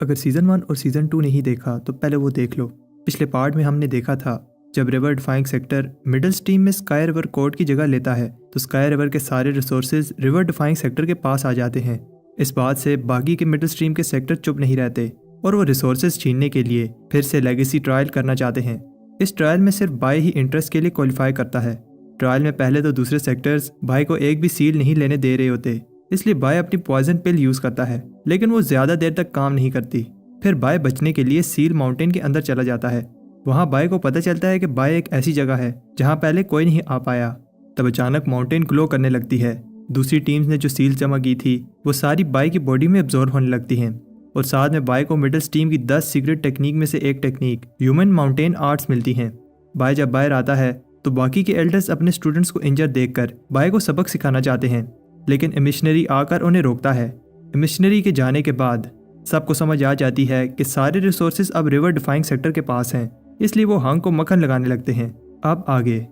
अगर सीज़न 1 और सीज़न 2 नहीं देखा तो पहले वो देख लो। पिछले पार्ट में हमने देखा था जब river defying sector middle stream में स्काई रिवर कोर्ट की जगह लेता है तो स्काई रिवर के सारे रिसोर्सेज रिवर डिफाइंग सेक्टर के पास आ जाते हैं। इस बात से बाकी के मिडल स्ट्रीम के सेक्टर चुप नहीं रहते और वो रिसोर्सेज छीनने के लिए फिर से लेगेसी ट्रायल करना चाहते हैं। इस ट्रायल में सिर्फ बाय ही इंटरेस्ट के लिए क्वालिफाई करता है। ट्रायल में पहले तो दूसरे सेक्टर्स बाय को एक भी सील नहीं लेने दे रहे होते, इसलिए बाय अपनी पॉइजन पिल यूज़ करता है, लेकिन वो ज़्यादा देर तक काम नहीं करती। फिर बाय बचने के लिए सील माउंटेन के अंदर चला जाता है। वहाँ बाय को पता चलता है कि बाय एक ऐसी जगह है जहाँ पहले कोई नहीं आ पाया। तब अचानक माउंटेन ग्लो करने लगती है। दूसरी टीम्स ने जो सील जमा की थी वो सारी बाय की बॉडी में एब्जॉर्ब होने लगती हैं और साथ में बाय को मिडल स्ट्रीम की 10 सीक्रेट टेक्निक में से एक टेक्निक ह्यूमन माउंटेन आर्ट्स मिलती हैं। बाय जब बाहर आता है तो बाकी के एल्डर्स अपने स्टूडेंट्स को इंजर देखकर बाय को सबक सिखाना चाहते हैं, लेकिन मिशनरी आकर उन्हें रोकता है। मिशनरी के जाने के बाद सबको समझ आ जाती है कि सारे रिसोर्सेज अब रिवर डिफाइंग सेक्टर के पास हैं, इसलिए वो हंग को मक्खन लगाने लगते हैं। अब आगे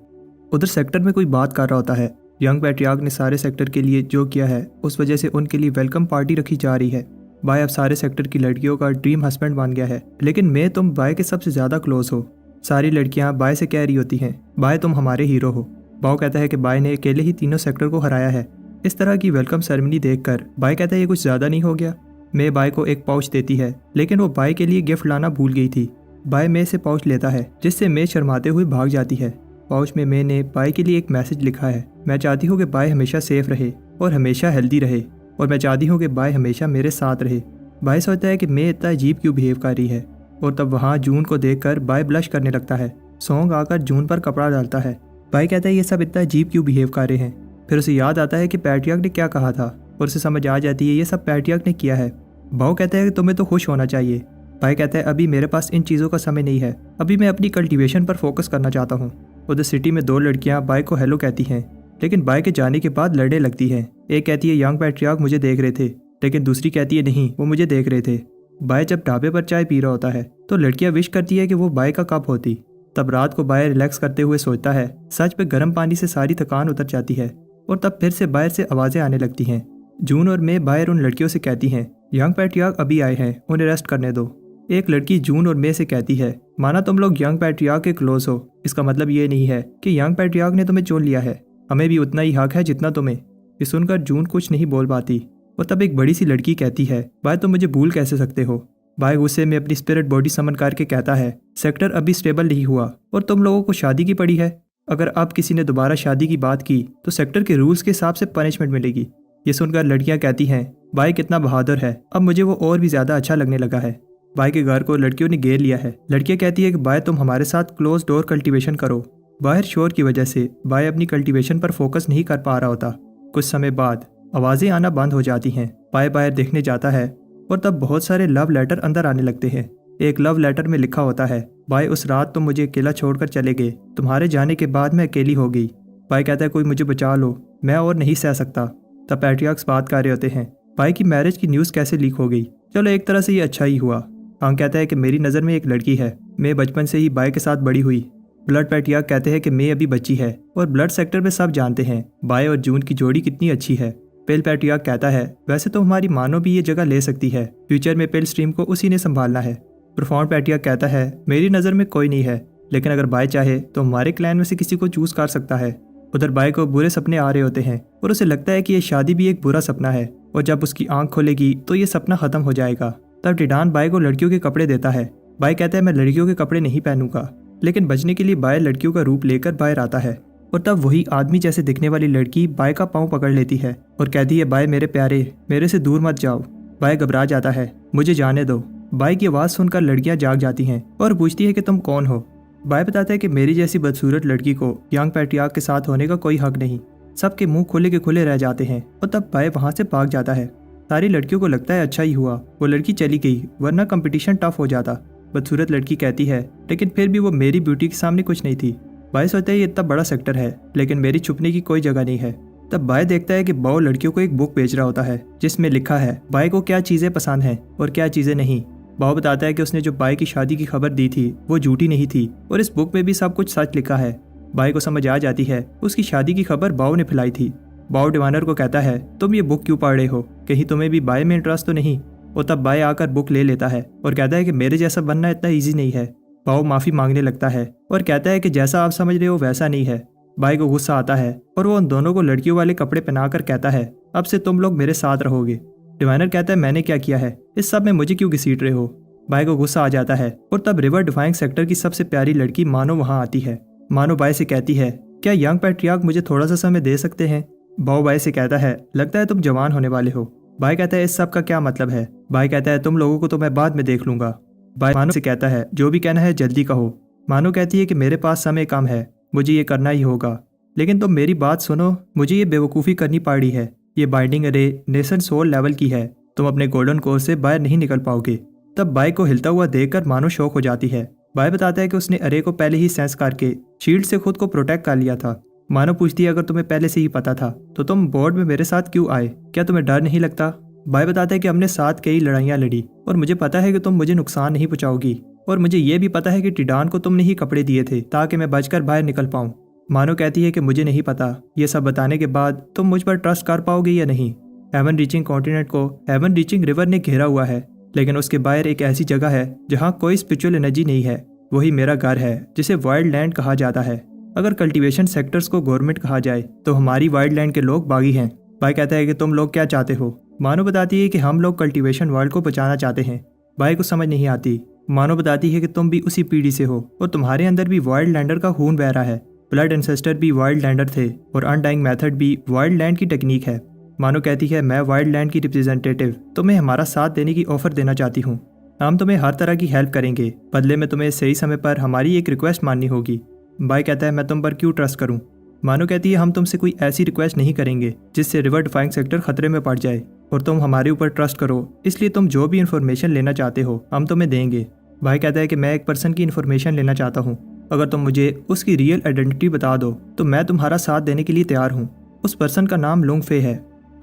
उधर सेक्टर में कोई बात कर रहा होता है। यंग पैट्रियार्क ने सारे सेक्टर के लिए जो किया है उस वजह से उनके लिए वेलकम पार्टी रखी जा रही है। बाय अब सारे सेक्टर की लड़कियों का ड्रीम हस्बैंड बन गया है, लेकिन मैं तुम बाय के सबसे ज़्यादा क्लोज हो। सारी लड़कियां बाय से कह रही होती हैं, बाय तुम हमारे हीरो हो। बाव कहता है कि बाय ने अकेले ही तीनों सेक्टर को हराया है। इस तरह की वेलकम सेरेमनी देखकर बाय कहता है ये कुछ ज़्यादा नहीं हो गया। मे बाय को एक पाउच देती है, लेकिन वो बाय के लिए गिफ्ट लाना भूल गई थी। बाय मे से पाउच लेता है, जिससे मे शर्माते हुए भाग जाती है। पाउच में मे ने बाय के लिए एक मैसेज लिखा है, मैं चाहती हूँ कि बाय हमेशा सेफ रहे और हमेशा हेल्दी रहे, और मैं चाहती हूँ कि बाय हमेशा मेरे साथ रहे। बाय सोचता है कि मे इतना अजीब क्यों बिहेव कर रही है, और तब वहाँ जून को देखकर बाय ब्लश करने लगता है। सॉन्ग आकर जून पर कपड़ा डालता है। बाय कहता है ये सब इतना अजीब क्यों बिहेव कर रहे हैं। फिर उसे याद आता है कि पैट्रियार्क ने क्या कहा था और उसे समझ आ जाती है ये सब पैट्रियार्क ने किया है। बाव कहता है कि तुम्हें तो खुश होना चाहिए। बाय कहता है अभी मेरे पास इन चीज़ों का समय नहीं है, अभी मैं अपनी कल्टीवेशन पर फोकस करना चाहता हूँ। उधर सिटी में दो लड़कियाँ बाय को हेलो कहती हैं, लेकिन बाय के जाने के बाद लड़ने लगती हैं। एक कहती है यंग पैट्रियार्क मुझे देख रहे थे, लेकिन दूसरी कहती है नहीं वो मुझे देख रहे थे। बाय जब ढाबे पर चाय पी रहा होता है तो लड़कियां विश करती है कि वो बाय का कप होती। तब रात को बाय रिलैक्स करते हुए सोचता है। सच पे गर्म पानी से सारी थकान उतर जाती है और तब फिर से बाहर से आवाज़ें आने लगती हैं। जून और मे बाहर उन लड़कियों से कहती हैं यंग पैट्रियार्क अभी आए हैं, उन्हें रेस्ट करने दो। एक लड़की जून और मे से कहती है माना तुम लोग यंग पैट्रियार्क के क्लोज हो, इसका मतलब ये नहीं है कि यंग पैट्रियार्क ने तुम्हें चुन लिया है, हमें भी उतना ही हक है जितना तुम्हें। ये सुनकर जून कुछ नहीं बोल पाती और तब एक बड़ी सी लड़की कहती है बाय तुम मुझे भूल कैसे सकते हो। बाय गुस्से में अपनी स्पिरिट बॉडी समन करके कहता है सेक्टर अभी स्टेबल नहीं हुआ और तुम लोगों को शादी की पड़ी है। अगर अब किसी ने दोबारा शादी की बात की तो सेक्टर के रूल्स के हिसाब से पनिशमेंट मिलेगी। ये सुनकर लड़कियां कहती हैं बाय कितना बहादुर है, अब मुझे वो और भी ज़्यादा अच्छा लगने लगा है। बाय के घर को लड़कियों ने घेर लिया है। लड़कियां कहती है कि बाय तुम हमारे साथ क्लोज डोर कल्टीवेशन करो। बाहर शोर की वजह से बाय अपनी कल्टीवेशन पर फोकस नहीं कर पा रहा होता। कुछ समय बाद आवाज़ें आना बंद हो जाती हैं। बाय बाहर देखने जाता है और तब बहुत सारे लव लेटर अंदर आने लगते हैं। एक लव लेटर में लिखा होता है बाय उस रात तुम मुझे अकेला छोड़कर चले गए, तुम्हारे जाने के बाद मैं अकेली हो गई। बाय कहता है कोई मुझे बचा लो, मैं और नहीं सह सकता। तब पैट्रियार्क्स बात कर रहे होते हैं बाय की मैरिज की न्यूज़ कैसे लीक हो गई, चलो एक तरह से ये अच्छा ही हुआ। हाँ कहता है कि मेरी नज़र में एक लड़की है, मैं बचपन से ही बाय के साथ बड़ी हुई। ब्लड पैट्रियार्क कहते हैं कि मैं अभी बच्ची है और ब्लड सेक्टर में सब जानते हैं बाय और जून की जोड़ी कितनी अच्छी है। पेल पैट्रियार्क कहता है वैसे तो हमारी मानो भी ये जगह ले सकती है, फ्यूचर में पेल स्ट्रीम को उसी ने संभालना है। प्रोफाउंड पैट्रियार्क कहता है मेरी नज़र में कोई नहीं है, लेकिन अगर बाय चाहे तो हमारे क्लैन में से किसी को चूज कर सकता है। उधर बाय को बुरे सपने आ रहे होते हैं और उसे लगता है कि ये शादी भी एक बुरा सपना है और जब उसकी आंख खोलेगी तो ये सपना खत्म हो जाएगा। तब टिडान बाय को लड़कियों के कपड़े देता है। बाय कहता है मैं लड़कियों के कपड़े नहीं पहनूंगा, लेकिन बचने के लिए बाय लड़कियों का रूप लेकर बाहर आता है और तब वही आदमी जैसे दिखने वाली लड़की बाय का पाँव पकड़ लेती है और कहती है बाय मेरे प्यारे मेरे से दूर मत जाओ। बाय घबरा जाता है, मुझे जाने दो। बाय की आवाज़ सुनकर लड़कियां जाग जाती हैं और पूछती है कि तुम कौन हो। बाय बताता है कि मेरी जैसी बदसूरत लड़की को यंग पैट्रियार्क के साथ होने का कोई हक नहीं। सबके मुंह खुले के खुले रह जाते हैं और तब बाय वहाँ से भाग जाता है। सारी लड़कियों को लगता है अच्छा ही हुआ वो लड़की चली गई, वरना कंपटीशन टफ हो जाता। बदसूरत लड़की कहती है लेकिन फिर भी वो मेरी ब्यूटी के सामने कुछ नहीं थी। बाय सोचता है ये इतना बड़ा सेक्टर है लेकिन मेरी छुपने की कोई जगह नहीं है। तब बाय देखता है कि बाव लड़कियों को एक बुक बेच रहा होता है जिसमें लिखा है बाय को क्या चीज़ें पसंद हैं और क्या चीज़ें नहीं। बाव बताता है कि उसने जो बाय की शादी की खबर दी थी वो झूठी नहीं थी और इस बुक में भी सब कुछ सच लिखा है। बाय को समझ आ जाती है उसकी शादी की खबर बाव ने फैलाई थी। बाव डिवाइनर को कहता है तुम ये बुक क्यों पढ़ रहे हो, कहीं तुम्हें भी बाय में इंटरेस्ट तो नहीं। और तब बाय आकर बुक ले लेता है और कहता है कि मेरे जैसा बनना इतना ईजी नहीं है। बाओ माफ़ी मांगने लगता है और कहता है कि जैसा आप समझ रहे हो वैसा नहीं है। बाय को गुस्सा आता है और वो उन दोनों को लड़कियों वाले कपड़े पहनाकर कहता है अब से तुम लोग मेरे साथ रहोगे। डिवाइनर कहता है मैंने क्या किया है, इस सब में मुझे क्यों घसीट रहे हो। बाय को गुस्सा आ जाता है और तब रिवर डिफाइंग सेक्टर की सबसे प्यारी लड़की मानो वहाँ आती है। मानो बाय से कहती है क्या यंग पैट्रियार्क मुझे थोड़ा सा समय दे सकते हैं। बाओ बाय से कहता है लगता है तुम जवान होने वाले हो। बाय कहता है इस सब का क्या मतलब है। बाय कहता है तुम लोगों को तो मैं बाद में देख लूंगा। बाय मानो से कहता है जो भी कहना है जल्दी कहो। मानो कहती है कि मेरे पास समय कम है, मुझे ये करना ही होगा। लेकिन तुम मेरी बात सुनो, मुझे ये बेवकूफ़ी करनी पड़ी है। ये बाइंडिंग अरे नेशन सोल लेवल की है, तुम अपने गोल्डन कोर से बाहर नहीं निकल पाओगे। तब बाय को हिलता हुआ देखकर मानो शौक हो जाती है। बाय बताता है कि उसने अरे को पहले ही सेंस करके शील्ड से खुद को प्रोटेक्ट कर लिया था। मानो पूछती है अगर तुम्हें पहले से ही पता था तो तुम बोर्ड में मेरे साथ क्यों आए, क्या तुम्हें डर नहीं लगता। बाय बताता है कि हमने साथ कई लड़ाइयाँ लड़ी और मुझे पता है कि तुम मुझे नुकसान नहीं पहुंचाओगी, और मुझे ये भी पता है कि टिडान को तुमने ही कपड़े दिए थे ताकि मैं बचकर बाहर निकल पाऊँ। मानो कहती है कि मुझे नहीं पता, ये सब बताने के बाद तुम मुझ पर ट्रस्ट कर पाओगे या नहीं। हेवन रीचिंग कॉन्टिनेंट को हेवन रीचिंग रिवर ने घेरा हुआ है, लेकिन उसके बाहर एक ऐसी जगह है जहाँ कोई स्पिरिचुअल एनर्जी नहीं है। वही मेरा घर है जिसे वाइल्ड लैंड कहा जाता है। अगर कल्टीवेशन सेक्टर्स को गवर्नमेंट कहा जाए तो हमारी वाइल्ड लैंड के लोग बागी हैं। बाय कहता है कि तुम लोग क्या चाहते हो। मानो बताती है कि हम लोग कल्टीवेशन वर्ल्ड को बचाना चाहते हैं। बाय को समझ नहीं आती। मानो बताती है कि तुम भी उसी पीढ़ी से हो और तुम्हारे अंदर भी वाइल्ड लैंडर का खून बह रहा है। ब्लड एंसेस्टर भी वाइल्ड लैंडर थे और अनडाइंग मेथड भी वाइल्ड लैंड की टेक्निक है। मानो कहती है मैं वाइल्ड लैंड की रिप्रेजेंटेटिव तुम्हें हमारा साथ देने की ऑफर देना चाहती हूँ। हम तुम्हें हर तरह की हेल्प करेंगे, बदले में तुम्हें सही समय पर हमारी एक रिक्वेस्ट माननी होगी। बाय कहता है मैं तुम पर क्यों ट्रस्ट करूं। मानो कहती है हम तुमसे कोई ऐसी रिक्वेस्ट नहीं करेंगे जिससे रिवर डिफाइंग सेक्टर खतरे में पड़ जाए, और तुम हमारे ऊपर ट्रस्ट करो, इसलिए तुम जो भी इन्फॉर्मेशन लेना चाहते हो हम तुम्हें देंगे। बाय कहता है कि मैं एक पर्सन की इन्फॉर्मेशन लेना चाहता हूँ, अगर तुम मुझे उसकी रियल आइडेंटिटी बता दो तो मैं तुम्हारा साथ देने के लिए तैयार हूँ। उस पर्सन का नाम लुंग फे है।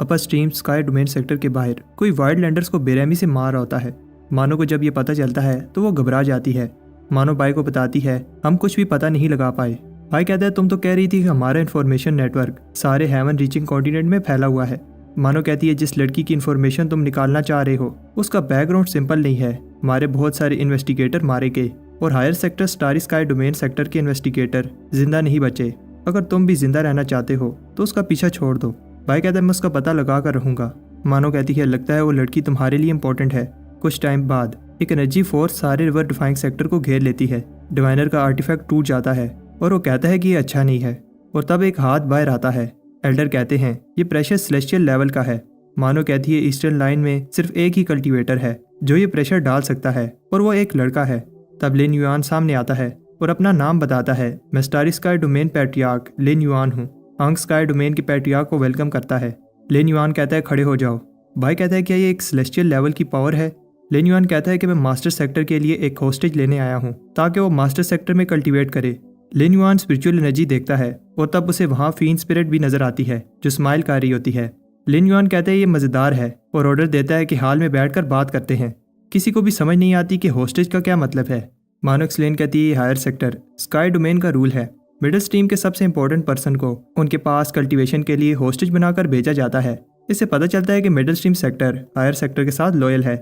अपर स्ट्रीम स्काई डोमेन सेक्टर के बाहर कोई वाइल्ड लैंडर्स को बेरहमी से मार रहा होता है। मानो को जब ये पता चलता है तो वो घबरा जाती है। मानो बाय को बताती है हम कुछ भी पता नहीं लगा पाए। बाय कहता है तुम तो कह रही थी कि हमारा इन्फॉर्मेशन नेटवर्क सारे हेवन रीचिंग कॉन्टिनेंट में फैला हुआ है। मानो कहती है जिस लड़की की इन्फॉर्मेशन तुम निकालना चाह रहे हो उसका बैकग्राउंड सिंपल नहीं है। हमारे बहुत सारे इन्वेस्टिगेटर मारे गए और higher sector starry sky domain sector के इन्वेस्टिगेटर जिंदा नहीं बचे। अगर तुम भी जिंदा रहना चाहते हो तो उसका पीछा छोड़ दो। बाय कहता है मैं उसका पता लगा कर रहूँगा। मानो कहती है लगता है वो लड़की तुम्हारे लिए इंपॉर्टेंट है। कुछ टाइम बाद एक एनर्जी फोर्स सारे रिवर डिफाइंग सेक्टर को घेर लेती है। डिवाइनर का आर्टिफैक्ट टूट जाता है और वो कहता है कि ये अच्छा नहीं है, और तब एक हाथ बाहर आता है। एल्डर कहते हैं ये प्रेशर सेलेस्टियल लेवल का है। मानो कहती है ईस्टर्न लाइन में सिर्फ एक ही कल्टीवेटर है जो ये प्रेशर डाल सकता है, और वो एक लड़का है। तब लिन युआन सामने आता है और अपना नाम बताता है मैं स्टारी स्काई डोमेन पैट्रियार्क लिन युआन हूँ। आंग स्काई डोमेन के पैट्रियार्क को वेलकम करता है। लिन युआन कहता है खड़े हो जाओ। बाय कहता है क्या ये एक सेलेस्टियल लेवल की पावर है। लिन युआन कहता है कि मैं मास्टर सेक्टर के लिए एक होस्टेज लेने आया हूँ ताकि वो मास्टर सेक्टर में कल्टीवेट करे। लिन युआन स्पिरिचुअल एनर्जी देखता है और तब उसे वहाँ फीन स्पिरिट भी नजर आती है जो स्माइल कर रही होती है। लिन युआन कहता है ये मज़ेदार है और ऑर्डर देता है कि हाल में बैठकर बात करते हैं। किसी को भी समझ नहीं आती कि होस्टेज का क्या मतलब है। मानो एक्सप्लेन कहती है ये हायर सेक्टर स्काई डोमेन का रूल है। मिडिल स्ट्रीम के सबसे इंपॉर्टेंट पर्सन को उनके पास कल्टीवेशन के लिए होस्टेज बनाकर भेजा जाता है। इससे पता चलता है कि middle stream sector higher sector के साथ लॉयल है।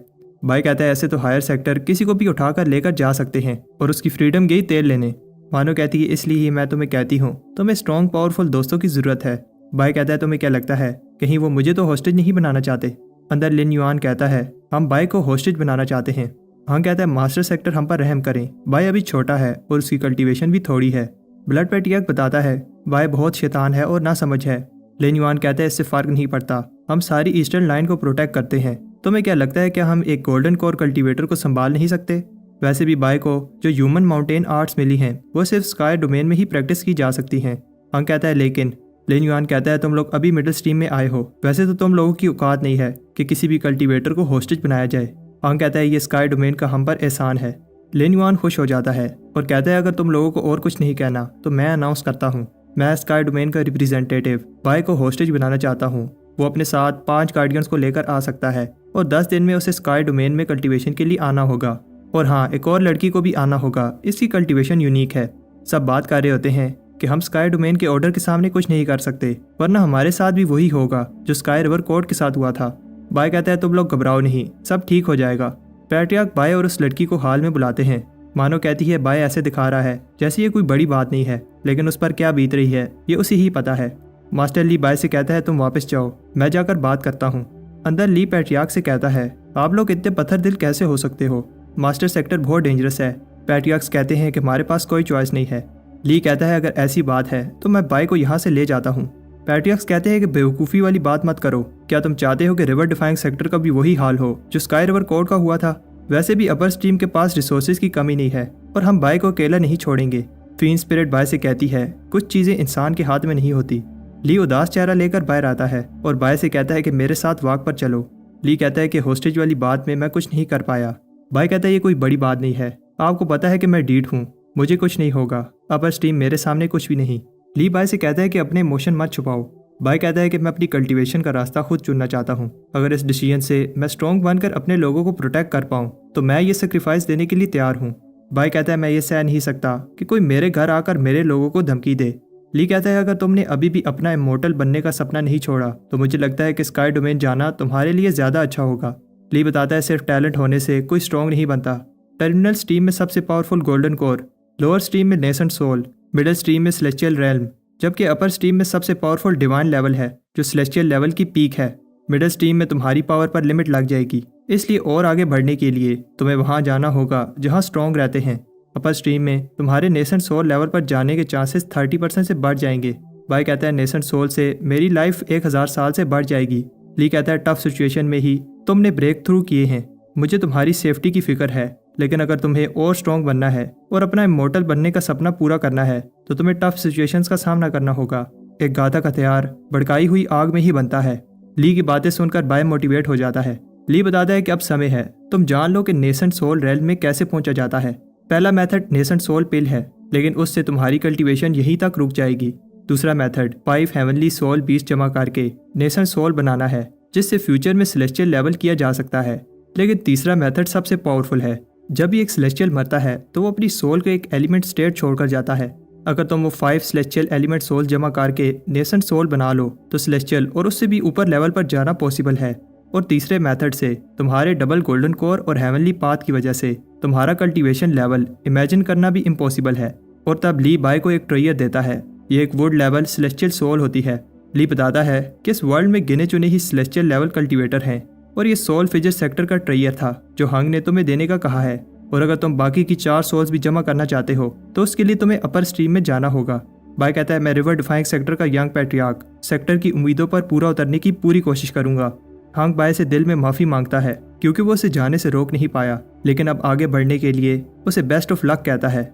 बाय कहता है ऐसे तो हायर सेक्टर किसी को भी उठाकर लेकर जा सकते हैं और उसकी फ्रीडम गई तेल लेने। मानो कहती है इसलिए ही मैं तुम्हें कहती हूँ तुम्हें स्ट्रॉन्ग पावरफुल दोस्तों की जरूरत है। बाय कहता है तुम्हें क्या लगता है कहीं वो मुझे तो होस्टेज नहीं बनाना चाहते। अंदर लिन युआन कहता है हम बाय को होस्टेज बनाना चाहते हैं। हाँ कहता है मास्टर सेक्टर हम पर रहम करें, बाय अभी छोटा है और उसकी कल्टीवेशन भी थोड़ी है। ब्लड पैट्रियार्क बताता है बाय बहुत शैतान है और ना समझ है। लिन युआन कहता है इससे फर्क नहीं पड़ता, हम सारी ईस्टर्न लाइन को प्रोटेक्ट करते हैं। तुम्हें क्या लगता है क्या हम एक गोल्डन कोर कल्टीवेटर को संभाल नहीं सकते। वैसे भी बाय को जो ह्यूमन माउंटेन आर्ट्स मिली हैं वो सिर्फ स्काई डोमेन में ही प्रैक्टिस की जा सकती हैं। हाँ कहता है लेकिन लिन युआन कहता है तुम लोग अभी मिडिल स्ट्रीम में आए हो, वैसे तो तुम लोगों की औकात नहीं है कि किसी भी कल्टीवेटर को होस्टेज बनाया जाए। हाँ कहता है ये स्काई डोमेन का हम पर एहसान है। लिन युआन खुश हो जाता है और कहता है अगर तुम लोगों को और कुछ नहीं कहना तो मैं अनाउंस करता हूँ मैं स्काई डोमेन का रिप्रेजेंटेटिव बाय को होस्टेज बनाना चाहता हूँ। वो अपने साथ 5 गार्डियंस को लेकर आ सकता है और 10 दिन में उसे स्काई डोमेन में कल्टीवेशन के लिए आना होगा। और हाँ एक और लड़की को भी आना होगा, इसकी कल्टीवेशन यूनिक है। सब बात कर रहे होते हैं कि हम स्काई डोमेन के ऑर्डर के सामने कुछ नहीं कर सकते, वरना हमारे साथ भी वही होगा जो स्काई रिवर कोर्ट के साथ हुआ था। बाय कहता है तुम लोग घबराओ नहीं, सब ठीक हो जाएगा। पैट्रियार्क बाय और उस लड़की को हाल में बुलाते हैं। मानो कहती है बाय ऐसे दिखा रहा है जैसे ये कोई बड़ी बात नहीं है, लेकिन उस पर क्या बीत रही है ये उसी ही पता है। मास्टर ली बाय से कहता है तुम वापस जाओ, मैं जाकर बात करता हूँ। अंदर ली पैट्रियार्क से कहता है आप लोग इतने पत्थर दिल कैसे हो सकते हो, मास्टर सेक्टर बहुत डेंजरस है। पैट्रियार्क्स कहते हैं कि हमारे पास कोई चॉइस नहीं है। ली कहता है अगर ऐसी बात है तो मैं बाय को यहाँ से ले जाता हूँ। पैट्रियार्क्स कहते हैं कि बेवकूफ़ी वाली बात मत करो, क्या तुम चाहते हो कि रिवर डिफाइंग सेक्टर का भी वही हाल हो जो स्काई रिवर कोड का हुआ था। वैसे भी अपर स्ट्रीम के पास रिसोर्सेज की कमी नहीं है और हम बाय को अकेला नहीं छोड़ेंगे। फीन स्पिरिट बाय से कहती है कुछ चीज़ें इंसान के हाथ में नहीं होती। ली उदास चेहरा लेकर बाहर आता है और बाय से कहता है कि मेरे साथ वॉक पर चलो। ली कहता है कि होस्टेज वाली बात में मैं कुछ नहीं कर पाया। बाय कहता है ये कोई बड़ी बात नहीं है, आपको पता है कि मैं डीड हूँ, मुझे कुछ नहीं होगा, अपर स्ट्रीम मेरे सामने कुछ भी नहीं। ली बाय से कहता है कि अपने इमोशन मत छुपाओ। बाय कहता है कि मैं अपनी कल्टीवेशन का रास्ता खुद चुनना चाहता हूँ। अगर इस डिसीजन से मैं स्ट्रॉन्ग बनकर अपने लोगों को प्रोटेक्ट कर पाऊँ तो मैं ये सेक्रीफाइस देने के लिए तैयार हूँ। बाय कहता है मैं ये सह नहीं सकता कि कोई मेरे घर आकर मेरे लोगों को धमकी दे। ली कहता है अगर तुमने अभी भी अपना इमोर्टल बनने का सपना नहीं छोड़ा तो मुझे लगता है कि स्काई डोमेन जाना तुम्हारे लिए ज़्यादा अच्छा होगा। ली बताता है सिर्फ टैलेंट होने से कोई स्ट्रॉन्ग नहीं बनता। टर्मिनल स्ट्रीम में सबसे powerful golden core, lower stream में नेसेंट सोल, मिडिल स्ट्रीम में सेलेस्टियल रेल्म, जबकि अपर स्ट्रीम में सबसे पावरफुल डिवाइन लेवल है जो सेलेस्टियल लेवल की पीक है। मिडिल स्ट्रीम में तुम्हारी पावर पर लिमिट लग जाएगी, इसलिए और आगे बढ़ने के लिए तुम्हें वहां जाना होगा जहां स्ट्रॉन्ग रहते हैं। अपर स्ट्रीम में तुम्हारे नेसेंट सोल लेवल पर जाने के चांसेस 30% से बढ़ जाएंगे। बाय कहता है नेसेंट सोल से मेरी लाइफ 1000 साल से बढ़ जाएगी। ली कहता है टफ सिचुएशन में ही तुमने ब्रेक थ्रू किए हैं, मुझे तुम्हारी सेफ्टी की फिक्र है, लेकिन अगर तुम्हें और स्ट्रॉन्ग बनना है और अपना इमोर्टल बनने का सपना पूरा करना है तो तुम्हें टफ सिचुएशंस का सामना करना होगा। एक घातक हथियार भड़काई हुई आग में ही बनता है। ली की बातें सुनकर बाय मोटिवेट हो जाता है। ली बताता है कि अब समय है तुम जान लो कि नेसेंट सोल रेल्म में कैसे पहुंचा जाता है। पहला मेथड नेसेंट सोल पिल है, लेकिन उससे तुम्हारी कल्टीवेशन यहीं तक रुक जाएगी। दूसरा मेथड 5 हेवनली सोल बीज जमा करके नेसेंट सोल बनाना है, जिससे फ्यूचर में सेलेस्टियल लेवल किया जा सकता है। लेकिन तीसरा मेथड सबसे पावरफुल है। जब भी एक सेलेस्टियल मरता है तो वो अपनी सोल को एक एलिमेंट स्टेट छोड़कर जाता है। अगर तुम वो 5 सेलेस्टियल एलिमेंट सोल जमा करके नेसेंट सोल बना लो तो सेलेस्टियल और उससे भी ऊपर लेवल पर जाना पॉसिबल है। और तीसरे मेथड से तुम्हारे डबल गोल्डन कोर और हेवनली पाथ की वजह से तुम्हारा कल्टीवेशन लेवल इमेजिन करना भी इम्पॉसिबल है। और तब ली बाय को एक ट्रेयर देता है। ये एक वुड लेवल सेलेस्टियल सोल होती है। ली बताता है कि इस वर्ल्ड में गिने चुने ही सेलेस्टियल लेवल कल्टीवेटर हैं और ये सोल फिजर सेक्टर का ट्रेयर था जो हंग ने तुम्हें देने का कहा है। और अगर तुम बाकी की 4 सोल्स भी जमा करना चाहते हो तो उसके लिए तुम्हें अपर स्ट्रीम में जाना होगा। बाय कहता है मैं रिवर डिफाइंग सेक्टर का यंग पैट्रियार्क सेक्टर की उम्मीदों पर पूरा उतरने की पूरी कोशिश करूंगा। हंग बाय से दिल में माफ़ी मांगता है क्योंकि वो उसे जाने से रोक नहीं पाया, लेकिन अब आगे बढ़ने के लिए उसे बेस्ट ऑफ लक कहता है।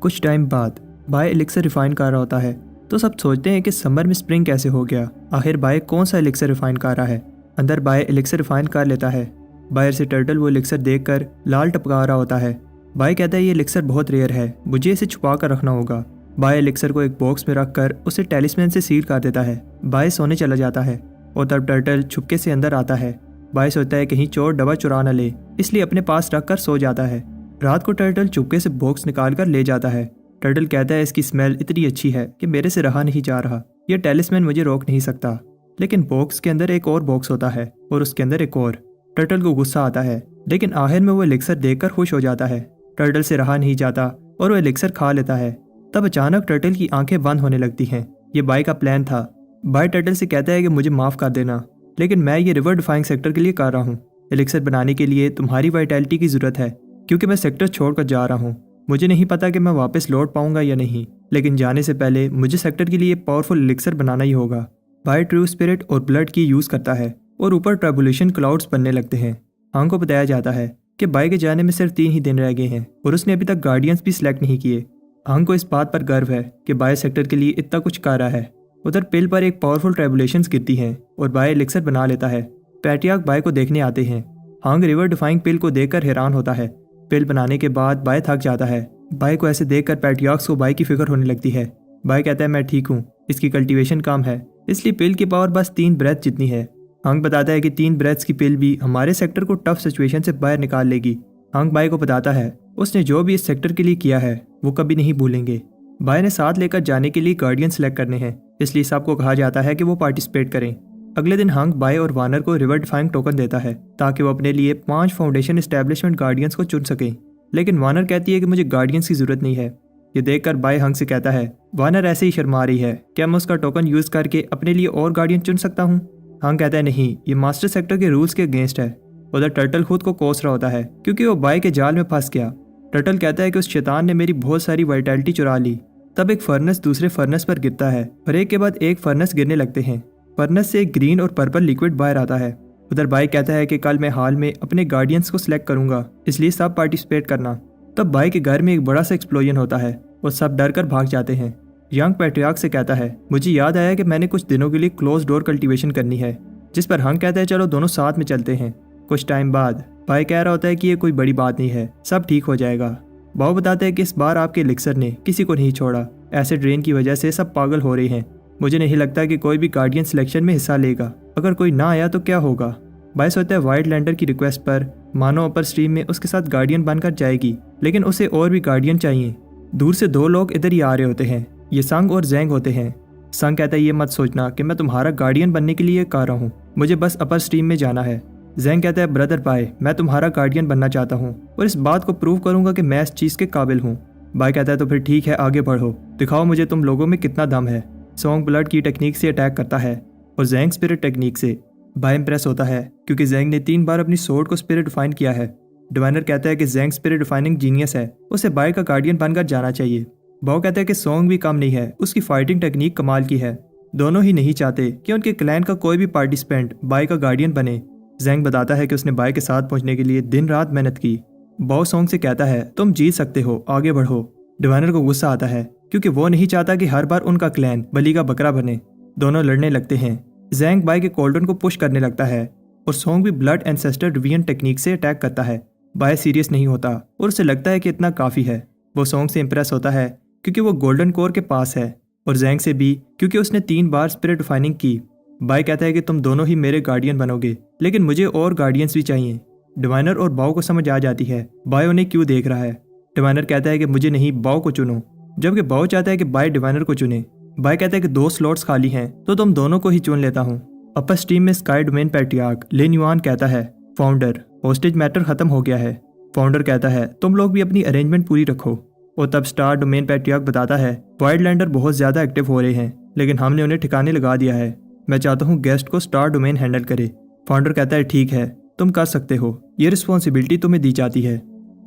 कुछ टाइम बाद बाय एलिक्सर रिफाइन कर रहा होता है तो सब सोचते हैं कि समर में स्प्रिंग कैसे हो गया, आखिर बाय कौन सा एलिक्सर रिफाइन कर रहा है। अंदर बाय एलिक्सर रिफाइन कर लेता है। बाहर से टर्टल वो एलिक्सर देखकर लाल टपका रहा होता है। बाय कहता है ये एलिक्सर बहुत रेयर है, मुझे इसे छुपा कर रखना होगा। बाय एलिक्सर को एक बॉक्स में रखकर उसे टेलिस्मैन से सील कर देता है। बाय सोने चला जाता है और तब टर्टल छुपके से अंदर आता है। बाय सोचता है कहीं चोर दवा चुरा न ले, इसलिए अपने पास रखकर सो जाता है। रात को टर्टल चुपके से बॉक्स निकाल कर ले जाता है। टर्टल कहता है इसकी स्मेल इतनी अच्छी है कि मेरे से रहा नहीं जा रहा, यह टेलिस्मैन मुझे रोक नहीं सकता। लेकिन बॉक्स के अंदर एक और बॉक्स होता है और उसके अंदर एक और। टर्टल को गुस्सा आता है, लेकिन आखिर में वो एलिक्सर देखकर खुश हो जाता है। टर्टल से रहा नहीं जाता और वो एलिक्सर खा लेता है। तब अचानक टर्टल की आंखें बंद होने लगती हैं। ये बाय का प्लान था। बाय टर्टल से कहता है कि मुझे माफ़ कर देना, लेकिन मैं ये रिवर डिफाइंग सेक्टर के लिए कर रहा हूँ। एलिक्सर बनाने के लिए तुम्हारी वाइटैलिटी की ज़रूरत है क्योंकि मैं सेक्टर छोड़कर जा रहा हूँ। मुझे नहीं पता कि मैं वापस लौट पाऊंगा या नहीं, लेकिन जाने से पहले मुझे सेक्टर के लिए पावरफुल एलिक्सर बनाना ही होगा। बाय ट्रू स्पिरिट और ब्लड की यूज़ करता है और ऊपर ट्रबुलेशन क्लाउड्स बनने लगते हैं। हांग को बताया जाता है कि बाय के जाने में सिर्फ 3 ही दिन रह गए हैं और उसने अभी तक गार्डियंस भी सिलेक्ट नहीं किए। हांग को इस बात पर गर्व है कि बाय सेक्टर के लिए इतना कुछ कर रहा है। उधर पिल पर एक पावरफुल ट्रबुलेशंस गिरती हैं और बाय एलिक्सर बना लेता है। पैट्रियार्क बाय को देखने आते हैं। हांग रिवर डिफाइंग पिल को देखकर हैरान होता है। पिल बनाने के बाद बाय थक जाता है। बाय को ऐसे देखकर पैट्रियार्क्स को बाय की फिक्र होने लगती है। बाय कहता है मैं ठीक हूँ, इसकी कल्टीवेशन कम है, इसलिए पिल की पावर बस 3 ब्रेथ जितनी है। हांग बताता है कि 3 ब्रेथ्स की पिल भी हमारे सेक्टर को टफ सिचुएशन से बाहर निकाल लेगी। हांग बाय को बताता है उसने जो भी इस सेक्टर के लिए किया है वो कभी नहीं भूलेंगे। बाय ने साथ लेकर जाने के लिए गार्डियन सेलेक्ट करने हैं, इसलिए सबको कहा जाता है कि वो पार्टिसिपेट करें। अगले दिन हंक बाय और वानर को रिवर डिफाइंग टोकन देता है ताकि वो अपने लिए 5 फाउंडेशन एस्टेब्लिशमेंट गार्डियंस को चुन सकें। लेकिन वानर कहती है कि मुझे गार्डियंस की जरूरत नहीं है। ये देखकर बाय हंक से कहता है वानर ऐसे ही शर्मा रही है, क्या मैं उसका टोकन यूज करके अपने लिए और गार्डियन चुन सकता हूँ? हंक कहता है नहीं, ये मास्टर सेक्टर के रूल्स के अगेंस्ट है। उधर टर्टल खुद को कोस रहा होता है क्योंकि वो बाय के जाल में फंस गया। टर्टल कहता है कि उस शैतान ने मेरी बहुत सारी वाइटैलिटी चुरा ली। तब एक फर्नेस दूसरे फर्नेस पर गिरता है और एक के बाद एक फर्नेस गिरने लगते हैं। फर्नेस से एक ग्रीन और पर्पल लिक्विड बाहर आता है। उधर बाय कहता है कि कल मैं हाल में अपने गार्डियंस को सिलेक्ट करूंगा, इसलिए सब पार्टिसिपेट करना। तब बाय के घर में एक बड़ा सा एक्सप्लोजन होता है और सब डर कर भाग जाते हैं। यंग पैट्रियार्क से कहता है मुझे याद आया कि मैंने कुछ दिनों के लिए क्लोज डोर कल्टीवेशन करनी है, जिस पर हंक कहता है चलो दोनों साथ में चलते हैं। कुछ टाइम बाद बाय कह रहा होता है कि ये कोई बड़ी बात नहीं है, सब ठीक हो जाएगा। बाव बताते हैं कि इस बार आपके एलिक्सर ने किसी को नहीं छोड़ा, एसिड रेन की वजह से सब पागल हो रहे हैं। मुझे नहीं लगता कि कोई भी गार्डियन सिलेक्शन में हिस्सा लेगा, अगर कोई ना आया तो क्या होगा? बाय सोचता है वाइल्ड लैंडर की रिक्वेस्ट पर मानो अपर स्ट्रीम में उसके साथ गार्डियन बनकर जाएगी, लेकिन उसे और भी गार्डियन चाहिए। दूर से 2 लोग इधर ही आ रहे होते हैं, ये संग और जैंग होते हैं। संग कहता है ये मत सोचना कि मैं तुम्हारा गार्डियन बनने के लिए कह रहा हूँ, मुझे बस अपर स्ट्रीम में जाना है। जैंग कहता है ब्रदर बाय, मैं तुम्हारा गार्डियन बनना चाहता हूँ और इस बात को प्रूव करूंगा कि मैं इस चीज़ के काबिल हूँ। बाय कहता है तो फिर ठीक है, आगे बढ़ो, दिखाओ मुझे तुम लोगों में कितना दम है। सॉन्ग ब्लड की टेक्निक से अटैक करता है और जैंग स्पिरिट टेक्निक से। बाय इंप्रेस होता है क्योंकि जैंग ने 3 बार अपनी सोर्ड को स्पिरिट डिफाइन किया है। डिवाइनर कहता है कि जैंग स्पिरिट डिफाइनिंग जीनियस है, उसे बाय का गार्डियन बनकर जाना चाहिए। बाव कहता है कि सॉन्ग भी कम नहीं है, उसकी फाइटिंग टेक्निक कमाल की है। दोनों ही नहीं चाहते कि उनके क्लैन का कोई भी पार्टिसिपेंट बाय का गार्डियन बने। जैंग बताता है कि उसने बाय के साथ पहुंचने के लिए दिन रात मेहनत की। बाव सॉन्ग से कहता है तुम जीत सकते हो, आगे बढ़ो। डिवाइनर को गुस्सा आता है क्योंकि वो नहीं चाहता कि हर बार उनका क्लैन बलि का बकरा बने। दोनों लड़ने लगते हैं। जैंग बाय के कोल्डन को पुश करने लगता है और सॉन्ग भी ब्लड एंसेस्टर डिवीजन टेक्निक से अटैक करता है। बाय सीरियस नहीं होता और उसे लगता है कि इतना काफ़ी है। वो सॉन्ग से इंप्रेस होता है क्योंकि वो गोल्डन कोर के पास है और जैंग से भी क्योंकि उसने 3 बार स्पिरिट डिफाइनिंग की। बाय कहता है कि तुम दोनों ही मेरे गार्डियन बनोगे, लेकिन मुझे और गार्डियंस भी चाहिए। डिवाइनर और बाव को समझ आ जाती है बाय उन्हें क्यों देख रहा है। डिवाइनर कहता है कि मुझे नहीं, बाव को चुनो, जबकि बाव चाहता है कि बाय डिवाइनर को चुने। बाय कहता है कि 2 स्लॉट्स खाली हैं तो तुम दोनों को ही चुन लेता हूँ। अपर स्ट्रीम में स्काई डोमेन पैट्रियार्क लिन युआन कहता है फाउंडर, होस्टेज मैटर खत्म हो गया है। फाउंडर कहता है तुम लोग भी अपनी अरेंजमेंट पूरी रखो। और तब स्टार डोमेन पैट्रियार्क बताता है वाइल्ड लैंडर बहुत ज़्यादा एक्टिव हो रहे हैं, लेकिन हमने उन्हें ठिकाने लगा दिया है। मैं चाहता हूँ गेस्ट को स्टार डोमेन हैंडल करे। फाउंडर कहता है ठीक है, तुम कर सकते हो, ये रिस्पॉन्सिबिलिटी तुम्हें दी जाती है।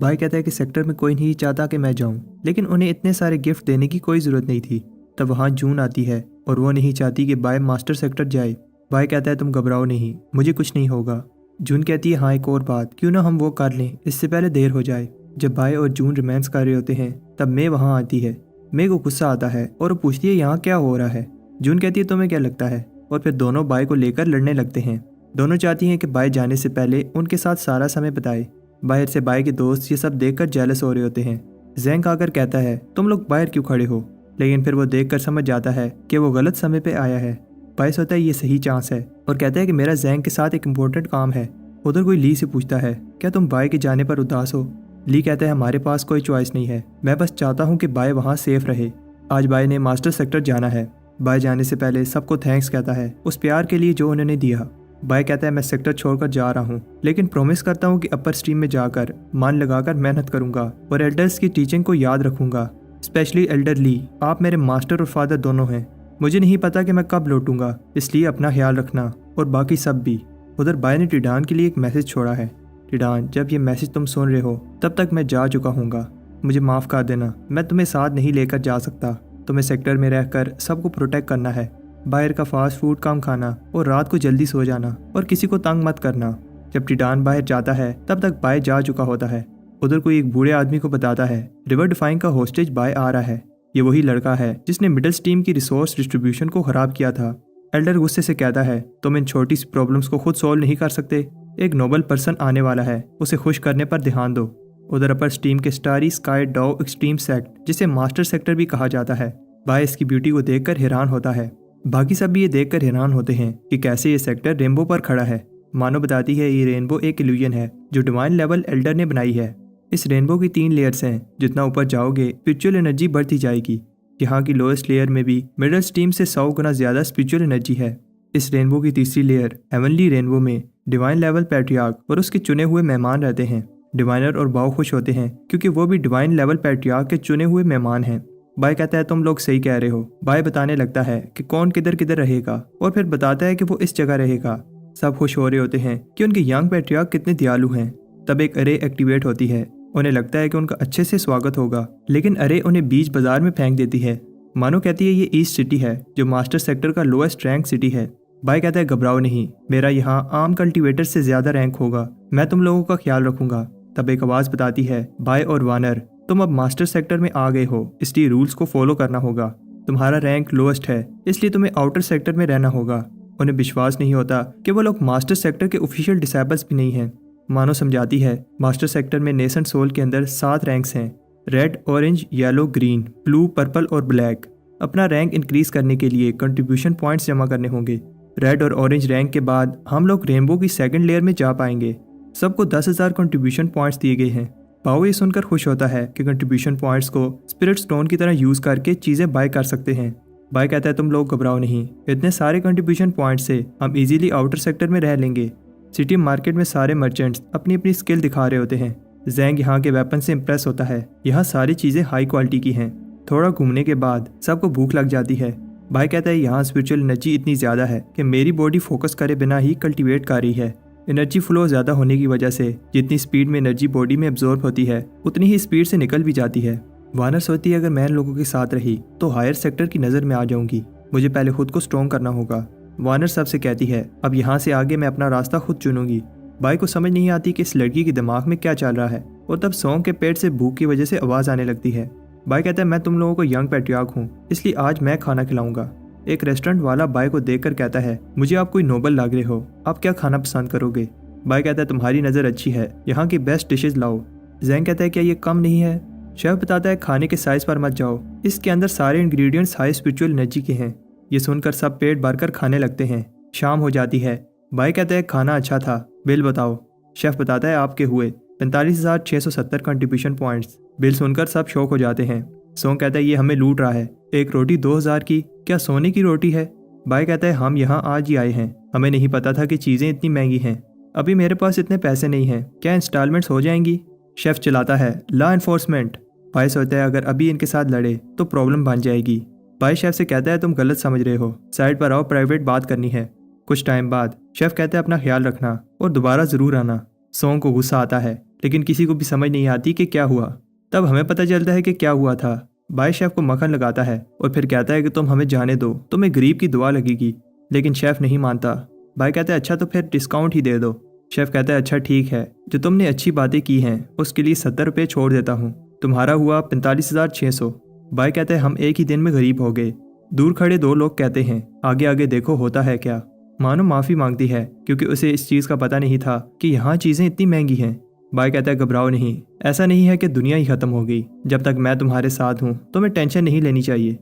भाई कहता है कि सेक्टर में कोई नहीं चाहता कि मैं जाऊँ, लेकिन उन्हें इतने सारे गिफ्ट देने की कोई ज़रूरत नहीं थी। तब वहाँ जून आती है और वो नहीं चाहती कि बाय मास्टर सेक्टर जाए। भाई कहता है तुम घबराओ नहीं, मुझे कुछ नहीं होगा। जून कहती है हाँ एक और बात, क्यों ना हम वो कर लें, इससे पहले देर हो जाए। जब बाय और जून रोमांस कर रहे होते हैं तब मे वहाँ आती है। मे को गुस्सा आता है और वो पूछती है यहाँ क्या हो रहा है। जून कहती है तुम्हें क्या लगता है, और फिर दोनों बाय को लेकर लड़ने लगते हैं। दोनों चाहती हैं कि बाय जाने से पहले उनके साथ सारा समय बिताए। बाहर से बाय के दोस्त ये सब देखकर जेलस हो रहे होते हैं। जैंग आकर कहता है तुम लोग बाहर क्यों खड़े हो, लेकिन फिर वो देखकर समझ जाता है कि वो गलत समय पे आया है। बाय सोचता है ये सही चांस है और कहता है कि मेरा जैंग के साथ एक इम्पोर्टेंट काम है। उधर कोई ली से पूछता है क्या तुम बाय के जाने पर उदास हो। ली कहता है हमारे पास कोई चॉइस नहीं है, मैं बस चाहता हूँ कि बाय वहाँ सेफ रहे। आज बाय ने मास्टर सेक्टर जाना है। बाय जाने से पहले सबको थैंक्स कहता है उस प्यार के लिए जो उन्होंने दिया। बाय कहता है मैं सेक्टर छोड़कर जा रहा हूँ, लेकिन प्रॉमिस करता हूँ कि अपर स्ट्रीम में जाकर मन लगाकर मेहनत करूंगा और एल्डर्स की टीचिंग को याद रखूंगा, स्पेशली एल्डर ली। आप मेरे मास्टर और फादर दोनों हैं। मुझे नहीं पता कि मैं कब लौटूंगा, इसलिए अपना ख्याल रखना और बाकी सब भी। उधर बाय ने टिडान के लिए एक मैसेज छोड़ा है। टिडान, जब ये मैसेज तुम सुन रहे हो तब तक मैं जा चुका हूँगा, मुझे माफ़ कर देना, मैं तुम्हें साथ नहीं लेकर जा सकता। तुम्हें सेक्टर में रहकर सबको प्रोटेक्ट करना है, बाहर का फास्ट फूड कम खाना और रात को जल्दी सो जाना और किसी को तंग मत करना। जब टिडान बाहर जाता है तब तक बाय जा चुका होता है। उधर कोई एक बूढ़े आदमी को बताता है रिवर डिफाइन का होस्टेज बाय आ रहा है। ये वही लड़का है जिसने मिडिल टीम की रिसोर्स डिस्ट्रीब्यूशन को खराब किया था। एल्डर गुस्से से कहता है तुम इन छोटी सी प्रॉब्लम्स को खुद सॉल्व नहीं कर सकते, एक नोबल पर्सन आने वाला है, उसे खुश करने पर ध्यान दो। उधर अपर स्टीम के स्टारी स्काई डाउ एक्सट्रीम सेक्ट, जिसे मास्टर सेक्टर भी कहा जाता है, बाय इसकी ब्यूटी को देखकर हैरान होता है। बाकी सब भी ये देखकर हैरान होते हैं कि कैसे ये सेक्टर रेनबो पर खड़ा है। मानो बताती है ये रेनबो एक इल्यूजन है जो डिवाइन लेवल एल्डर ने बनाई है। इस रेनबो की 3 लेयर्स हैं, जितना ऊपर जाओगे स्पिरिचुअल एनर्जी बढ़ती जाएगी। यहाँ की लोएस्ट लेयर में भी मिडल स्टीम से 100 गुना ज्यादा स्पिरिचुअल एनर्जी है। इस रेनबो की तीसरी लेयर हेवनली रेनबो में डिवाइन लेवल पैट्रियार्क और उसके चुने हुए मेहमान रहते हैं। डिवाइनर और बाव खुश होते हैं क्योंकि वो भी डिवाइन लेवल पैट्रियार्क के चुने हुए मेहमान हैं। बाय कहता है तुम लोग सही कह रहे हो। बाय बताने लगता है कि कौन किधर किधर रहेगा और फिर बताता है कि वो इस जगह रहेगा। सब खुश हो रहे होते हैं कि उनके यंग पैट्रियार्क कितने दयालु हैं। तब एक अरे एक्टिवेट होती है। उन्हें लगता है कि उनका अच्छे से स्वागत होगा, लेकिन अरे उन्हें बीच बाजार में फेंक देती है। मानो कहती है ये ईस्ट सिटी है जो मास्टर सेक्टर का लोएस्ट रैंक सिटी है। बाय कहता है घबराओ नहीं, मेरा यहाँ आम कल्टीवेटर से ज्यादा रैंक होगा, मैं तुम लोगों का ख्याल रखूंगा। तब एक आवाज बताती है बाय और वानर तुम अब मास्टर सेक्टर में आ गए हो, इसलिए रूल्स को फॉलो करना होगा। तुम्हारा रैंक लोएस्ट है, इसलिए तुम्हें आउटर सेक्टर में रहना होगा। उन्हें विश्वास नहीं होता कि वो लोग मास्टर सेक्टर के ऑफिशियल डिसेबल्स भी नहीं हैं। मानो समझाती है मास्टर सेक्टर में नेशन सोल के अंदर 7 रैंक्स हैं, red, orange, yellow, green, blue, purple और ब्लैक। अपना रैंक इंक्रीज करने के लिए कंट्रीब्यूशन पॉइंट्स जमा करने होंगे। रेड और ऑरेंज रैंक के बाद हम लोग रेनबो की सेकंड लेयर में जा पाएंगे। सबको 10,000 कंट्रीब्यूशन पॉइंट्स दिए गए हैं। पाओ ये सुनकर खुश होता है कि कंट्रीब्यूशन पॉइंट्स को स्पिरिट स्टोन की तरह यूज करके चीजें बाय कर सकते हैं। बाय कहता है तुम लोग घबराओ नहीं, इतने सारे कंट्रीब्यूशन पॉइंट से हम इजीली आउटर सेक्टर में रह लेंगे। सिटी मार्केट में सारे मर्चेंट्स अपनी अपनी स्किल दिखा रहे होते हैं। जैंग यहाँ के वेपन से इम्प्रेस होता है। यहाँ सारी चीजें हाई क्वालिटी की हैं। थोड़ा घूमने के बाद सबको भूख लग जाती है। बाय कहता है यहाँ स्पिरिचुअल एनर्जी इतनी ज़्यादा है कि मेरी बॉडी फोकस करे बिना ही कल्टीवेट कर रही है। एनर्जी फ्लो ज़्यादा होने की वजह से जितनी स्पीड में एनर्जी बॉडी में एब्जॉर्ब होती है उतनी ही स्पीड से निकल भी जाती है। वानर सोचती है अगर मैं लोगों के साथ रही तो हायर सेक्टर की नज़र में आ जाऊंगी, मुझे पहले खुद को स्ट्रॉन्ग करना होगा। वानर सबसे कहती है अब यहाँ से आगे मैं अपना रास्ता खुद चुनूंगी। बाय को समझ नहीं आती कि इस लड़की के दिमाग में क्या चल रहा है और तब सॉन्ग के पेट से भूख की वजह से आवाज़ आने लगती है। बाय कहता है मैं तुम लोगों को यंग पैट्रियार्क हूँ, इसलिए आज मैं खाना खिलाऊंगा। एक रेस्टोरेंट वाला बाय को देखकर कहता है मुझे आप कोई नोबल लग रहे हो, आप क्या खाना पसंद करोगे। बाय कहता है तुम्हारी नज़र अच्छी है, यहाँ की बेस्ट डिशेज लाओ। जैंग कहता है क्या ये कम नहीं है। शेफ बताता है खाने के साइज पर मत जाओ, इसके अंदर सारे इंग्रेडिएंट्स हाई स्पिरिचुअल एनर्जी के हैं। ये सुनकर सब पेट भरकर खाने लगते हैं। शाम हो जाती है। बाय कहता है खाना अच्छा था, बिल बताओ। शेफ बताता है आपके हुए 45,670 कंट्रीब्यूशन पॉइंट्स। बिल सुनकर सब शौक हो जाते हैं। सोंग कहता है ये हमें लूट रहा है, एक रोटी 2,000 की, क्या सोने की रोटी है। बाय कहता है हम यहाँ आज ही आए हैं, हमें नहीं पता था कि चीज़ें इतनी महंगी हैं, अभी मेरे पास इतने पैसे नहीं हैं, क्या इंस्टॉलमेंट्स हो जाएंगी। शेफ चिल्लाता है लॉ एनफोर्समेंट। बाय सोचता है अगर अभी इनके साथ लड़े तो प्रॉब्लम बन जाएगी। बाय शेफ से कहता है तुम गलत समझ रहे हो, साइड पर आओ, प्राइवेट बात करनी है। कुछ टाइम बाद शेफ कहता है अपना ख्याल रखना और दोबारा ज़रूर आना। सोंग को गुस्सा आता है लेकिन किसी को भी समझ नहीं आती कि क्या हुआ। तब हमें पता चलता है कि क्या हुआ था। बाय शेफ को मक्खन लगाता है और फिर कहता है कि तुम हमें जाने दो, तुम्हें गरीब की दुआ लगेगी। लेकिन शेफ नहीं मानता। बाय कहता है अच्छा तो फिर डिस्काउंट ही दे दो। शेफ कहता है अच्छा ठीक है, जो तुमने अच्छी बातें की हैं उसके लिए 70 रुपये छोड़ देता हूँ, तुम्हारा हुआ 45,600। बाय कहता है हम एक ही दिन में गरीब हो गए। दूर खड़े 2 लोग कहते हैं आगे आगे देखो होता है क्या। मानो माफ़ी मांगती है क्योंकि उसे इस चीज़ का पता नहीं था कि यहाँ चीज़ें इतनी महंगी हैं। बाय कहता है घबराओ नहीं, ऐसा नहीं है कि दुनिया ही ख़त्म हो गई, जब तक मैं तुम्हारे साथ हूँ तुम्हें टेंशन नहीं लेनी चाहिए।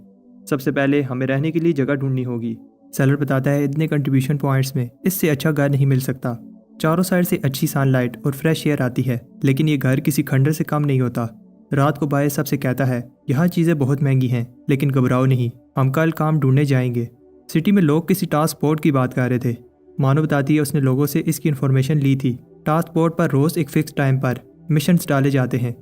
सबसे पहले हमें रहने के लिए जगह ढूंढनी होगी। सेलर बताता है इतने कंट्रीब्यूशन पॉइंट्स में इससे अच्छा घर नहीं मिल सकता। चारों साइड से अच्छी सनलाइट और फ्रेश एयर आती है, लेकिन ये घर किसी खंडर से कम नहीं होता। रात को बाय सबसे कहता है यहाँ चीज़ें बहुत महंगी हैं, लेकिन घबराओ नहीं, हम कल काम ढूंढने जाएंगे। सिटी में लोग किसी टास्क बोर्ड की बात कर रहे थे। मानो बताती है उसने लोगों से इसकी इन्फॉर्मेशन ली थी। टास्क बोर्ड पर रोज़ एक फिक्स टाइम पर मिशंस डाले जाते हैं।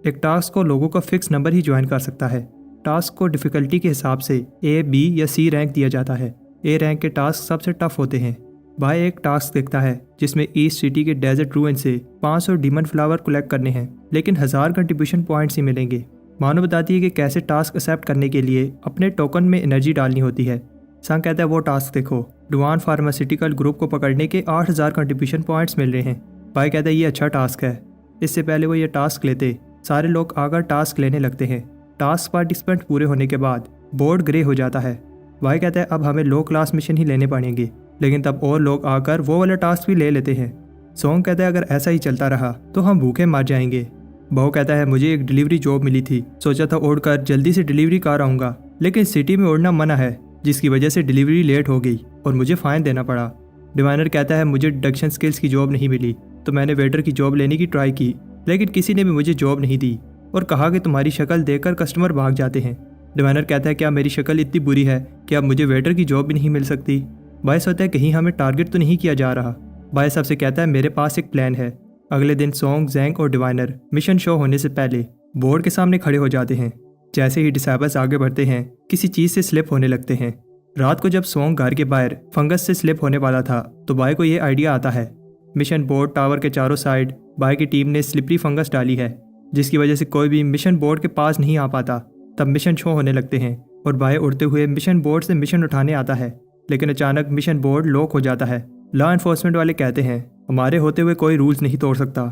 एक टास्क को लोगों का फिक्स नंबर ही ज्वाइन कर सकता है। टास्क को डिफ़िकल्टी के हिसाब से A, B या C रैंक दिया जाता है। A रैंक के टास्क सबसे टफ होते हैं। बाय एक टास्क देखता है जिसमें ईस्ट सिटी के डेजर्ट रूइन से 500 डीमन फ्लावर कलेक्ट करने हैं, लेकिन 1000 कंट्रीब्यूशन पॉइंट्स ही मिलेंगे। मानो बताती है कि कैसे टास्क एक्सेप्ट करने के लिए अपने टोकन में एनर्जी डालनी होती है। संग कहता है वो टास्क देखो, डुआन फार्मास्यूटिकल ग्रुप को पकड़ने के 8000 कंट्रीब्यूशन पॉइंट्स मिल रहे हैं। बाय कहता है ये अच्छा टास्क है। इससे पहले वो ये टास्क लेते सारे लोग आकर टास्क लेने लगते हैं। टास्क पार्टिसिपेंट पूरे होने के बाद बोर्ड ग्रे हो जाता है। बाय कहता है अब हमें लो क्लास मिशन ही लेने पड़ेंगे, लेकिन तब और लोग आकर वो वाला टास्क भी ले लेते हैं। सोंग कहता है अगर ऐसा ही चलता रहा तो हम भूखे मर जाएंगे। बहु कहता है मुझे एक डिलीवरी जॉब मिली थी, सोचा था उड़कर जल्दी से डिलीवरी कर आऊँगा, लेकिन सिटी में उड़ना मना है, जिसकी वजह से डिलीवरी लेट हो गई और मुझे फ़ाइन देना पड़ा। डिवाइनर कहता है मुझे डिडक्शन स्किल्स की जॉब नहीं मिली, तो मैंने वेटर की जॉब लेने की ट्राई की, लेकिन किसी ने भी मुझे जॉब नहीं दी और कहा कि तुम्हारी शक्ल देखकर कस्टमर भाग जाते हैं। डिवाइनर कहता है क्या मेरी शक्ल इतनी बुरी है कि अब मुझे वेटर की जॉब भी नहीं मिल सकती। बाय सोचता है कहीं हमें टारगेट तो नहीं किया जा रहा। बाय सबसे कहता है मेरे पास एक प्लान है। अगले दिन सोंग, जैंग और डिवाइनर मिशन शो होने से पहले बोर्ड के सामने खड़े हो जाते हैं। जैसे ही डिसाइबल्स आगे बढ़ते हैं किसी चीज़ से स्लिप होने लगते हैं। रात को जब सोंग घर के बाहर फंगस से स्लिप होने वाला था तो बाय को ये आइडिया आता है। मिशन बोर्ड टावर के चारों साइड बाय की टीम ने स्लिपरी फंगस डाली है, जिसकी वजह से कोई भी मिशन बोर्ड के पास नहीं आ पाता। तब मिशन शो होने लगते हैं और बाय उड़ते हुए मिशन बोर्ड से मिशन उठाने आता है, लेकिन अचानक मिशन बोर्ड लॉक हो जाता है। लॉ एनफोर्समेंट वाले कहते हैं हमारे होते हुए कोई रूल्स नहीं तोड़ सकता।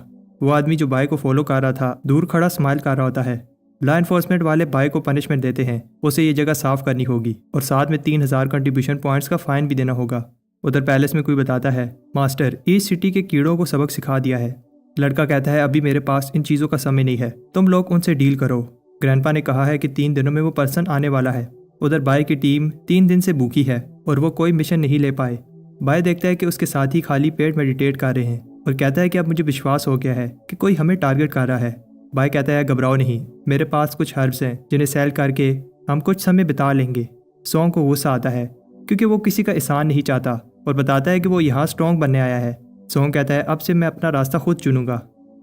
वो आदमी जो बाय को फॉलो कर रहा था दूर खड़ा स्माइल कर रहा होता है। लॉ एनफोर्समेंट वाले बाय को पनिशमेंट देते हैं, उसे ये जगह साफ करनी होगी और साथ में 3000 कंट्रीब्यूशन पॉइंट्स का फाइन भी देना होगा। उधर पैलेस में कोई बताता है मास्टर इस सिटी के कीड़ों को सबक सिखा दिया है। लड़का कहता है अभी मेरे पास इन चीज़ों का समय नहीं है, तुम लोग उनसे डील करो। ग्रैंडपा ने कहा है कि 3 दिनों में वो पर्सन आने वाला है। उधर बाय की टीम 3 दिन से भूखी है और वो कोई मिशन नहीं ले पाए। बाय देखता है कि उसके साथी खाली पेट मेडिटेट कर रहे हैं और कहता है कि अब मुझे विश्वास हो गया है कि कोई हमें टारगेट कर रहा है। बाय कहता है घबराओ नहीं, मेरे पास कुछ हर्ब्स हैं जिन्हें सेल करके हम कुछ समय बिता लेंगे। सोंग को गुस्सा आता है क्योंकि वो किसी का एहसान नहीं चाहता और बताता है कि वो यहाँ स्ट्रॉन्ग बनने आया है। सोंग कहता है अब से मैं अपना रास्ता खुद चुनूंगा।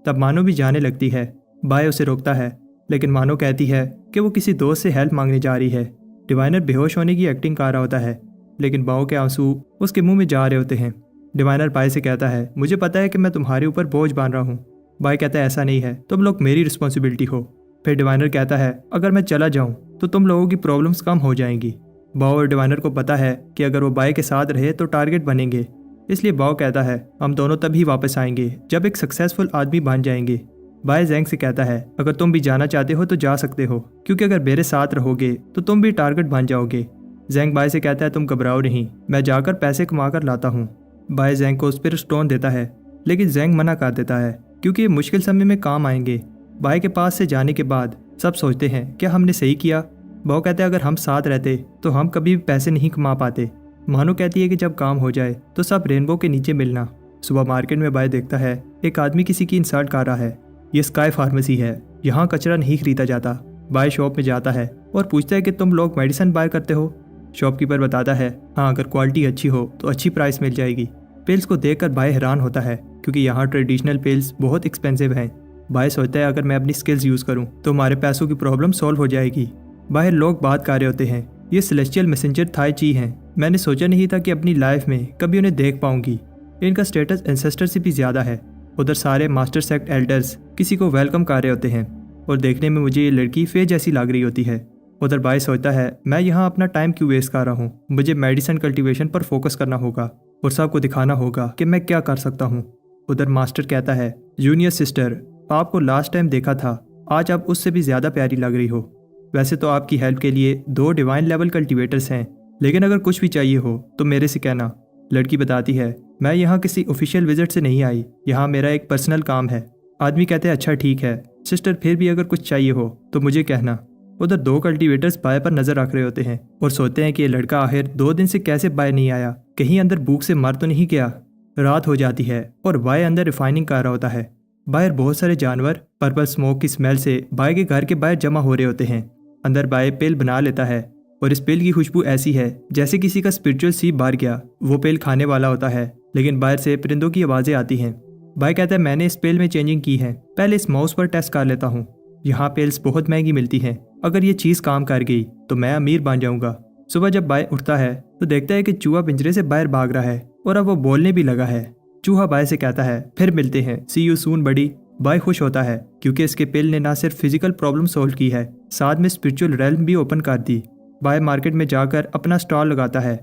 तब मानो भी जाने लगती है। बाय उसे रोकता है, लेकिन मानो कहती है कि वो किसी दोस्त से हेल्प मांगने जा रही है। डिवाइनर बेहोश होने की एक्टिंग कर रहा होता है, लेकिन बाव के आंसू उसके मुंह में जा रहे होते हैं। डिवाइनर बाय से कहता है मुझे पता है कि मैं तुम्हारे ऊपर बोझ बांध रहा हूँ। बाय कहता है ऐसा नहीं है, तुम लोग मेरी रिस्पॉन्सिबिलिटी हो। फिर डिवाइनर कहता है अगर मैं चला जाऊँ तो तुम लोगों की प्रॉब्लम्स कम हो जाएंगी। बाव और डिवाइनर को पता है कि अगर वो बाय के साथ रहे तो टारगेट बनेंगे, इसलिए बाव कहता है हम दोनों तभी वापस आएंगे जब एक सक्सेसफुल आदमी बन जाएंगे। बाय जैंग से कहता है अगर तुम भी जाना चाहते हो तो जा सकते हो, क्योंकि अगर मेरे साथ रहोगे तो तुम भी टारगेट बन जाओगे। जैंग बाय से कहता है तुम घबराओ नहीं, मैं जाकर पैसे कमा कर लाता हूँ। बाय जैंग को स्पिरिट स्टोन देता है, लेकिन जैंग मना कर देता है क्योंकि ये मुश्किल समय में काम आएंगे। बाय के पास से जाने के बाद सब सोचते हैं क्या हमने सही किया। बाव कहते हैं अगर हम साथ रहते तो हम कभी भी पैसे नहीं कमा पाते। मानो कहती है कि जब काम हो जाए तो सब रेनबो के नीचे मिलना। सुबह मार्केट में बाय देखता है एक आदमी किसी की इंसल्ट कर रहा है। ये स्काई फार्मेसी है, यहाँ कचरा नहीं खरीदा जाता। बाय शॉप में जाता है और पूछता है कि तुम लोग मेडिसिन बाय करते हो। शॉपकीपर बताता है हाँ, अगर क्वालिटी अच्छी हो तो अच्छी प्राइस मिल जाएगी। पिल्स को देखकर बाय हैरान होता है क्योंकि यहाँ ट्रेडिशनल पिल्स बहुत एक्सपेंसिव हैं। बाय सोचता है अगर मैं अपनी स्किल्स यूज़ करूँ तो हमारे पैसों की प्रॉब्लम सॉल्व हो जाएगी। बाहर लोग बात कर रहे होते हैं ये सेलेस्टियल मैसेंजर थाई ची हैं। मैंने सोचा नहीं था कि अपनी लाइफ में कभी उन्हें देख पाऊंगी। इनका स्टेटस एंसेस्टर से भी ज़्यादा है। उधर सारे मास्टर सेक्ट एल्डर्स किसी को वेलकम कर रहे होते हैं और देखने में मुझे ये लड़की फे जैसी लग रही होती है। उधर बाय सोचता है मैं यहाँ अपना टाइम क्यों वेस्ट कर रहा हूँ, मुझे मेडिसिन कल्टीवेशन पर फोकस करना होगा और सबको दिखाना होगा कि मैं क्या कर सकता हूँ। उधर मास्टर कहता है जूनियर सिस्टर, आपको लास्ट टाइम देखा था, आज आप उससे भी ज़्यादा प्यारी लग रही हो। वैसे तो आपकी हेल्प के लिए 2 डिवाइन लेवल कल्टीवेटर्स हैं, लेकिन अगर कुछ भी चाहिए हो तो मेरे से कहना। लड़की बताती है मैं यहाँ किसी ऑफिशियल विजिट से नहीं आई, यहाँ मेरा एक पर्सनल काम है। आदमी कहते हैं अच्छा ठीक है सिस्टर, फिर भी अगर कुछ चाहिए हो तो मुझे कहना। उधर 2 कल्टीवेटर्स बाय पर नजर रख रहे होते हैं और सोचते हैं कि ये लड़का आखिर 2 दिन से कैसे बाय नहीं आया, कहीं अंदर भूख से मर तो नहीं गया। रात हो जाती है और बाय अंदर रिफाइनिंग कर रहा होता है। बाहर बहुत सारे जानवर पर्पल स्मोक की स्मेल से बाय के घर के बाहर जमा हो रहे होते हैं। अंदर बाय पेल बना लेता है और इस पेल की खुशबू ऐसी है जैसे किसी का स्पिरिचुअल सीप बाहर गया। वो पेल खाने वाला होता है, लेकिन बाहर से परिंदों की आवाज़ें आती हैं। बाय कहता है मैंने इस पेल में चेंजिंग की है, पहले इस माउस पर टेस्ट कर लेता हूँ। यहाँ पेल्स बहुत महंगी मिलती हैं, अगर ये चीज़ काम कर गई तो मैं अमीर बन जाऊँगा। सुबह जब बाय उठता है तो देखता है कि चूहा पिंजरे से बाहर भाग रहा है और अब वो बोलने भी लगा है। चूहा बाय से कहता है फिर मिलते हैं, सी यू सून बड़ी। बाय खुश होता है क्योंकि इसके पेल ने ना सिर्फ फिजिकल प्रॉब्लम सॉल्व की है, साथ में स्पिरिचुअल रेल्म भी ओपन कर दी। बाय मार्केट में जाकर अपना स्टॉल लगाता है।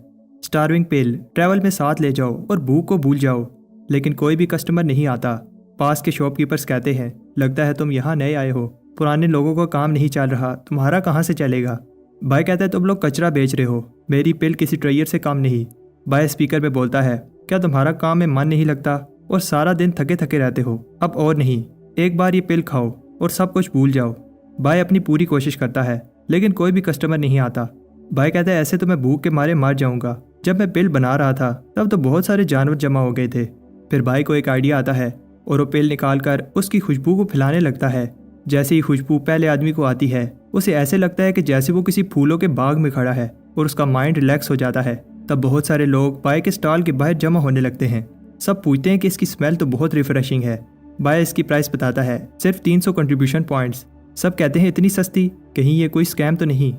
स्टारविंग पेल ट्रैवल में साथ ले जाओ और भूख को भूल जाओ, लेकिन कोई भी कस्टमर नहीं आता। पास के शॉपकीपर्स कहते हैं लगता है तुम यहाँ नए आए हो, पुराने लोगों का काम नहीं चल रहा, तुम्हारा कहाँ से चलेगा। बाय कहता है तुम लोग कचरा बेच रहे हो, मेरी पेल किसी ट्रेयर से कम नहीं। बाय स्पीकर में बोलता है क्या तुम्हारा काम में मन नहीं लगता और सारा दिन थके थके रहते हो, अब और नहीं, एक बार ये पिल खाओ और सब कुछ भूल जाओ। बाय अपनी पूरी कोशिश करता है लेकिन कोई भी कस्टमर नहीं आता। बाय कहता है ऐसे तो मैं भूख के मारे मर जाऊंगा, जब मैं पिल बना रहा था तब तो बहुत सारे जानवर जमा हो गए थे। फिर बाय को एक आइडिया आता है और वो पिल निकाल कर उसकी खुशबू को फैलाने लगता है। जैसे ही खुशबू पहले आदमी को आती है उसे ऐसे लगता है कि जैसे वो किसी फूलों के बाग में खड़ा है और उसका माइंड रिलैक्स हो जाता है। तब बहुत सारे लोग बाय के स्टॉल के बाहर जमा होने लगते हैं। सब पूछते हैं कि इसकी स्मेल तो बहुत रिफ्रेशिंग है। बाय इसकी प्राइस बताता है सिर्फ 300 कंट्रीब्यूशन पॉइंट्स। सब कहते हैं इतनी सस्ती, कहीं ये कोई स्कैम तो नहीं।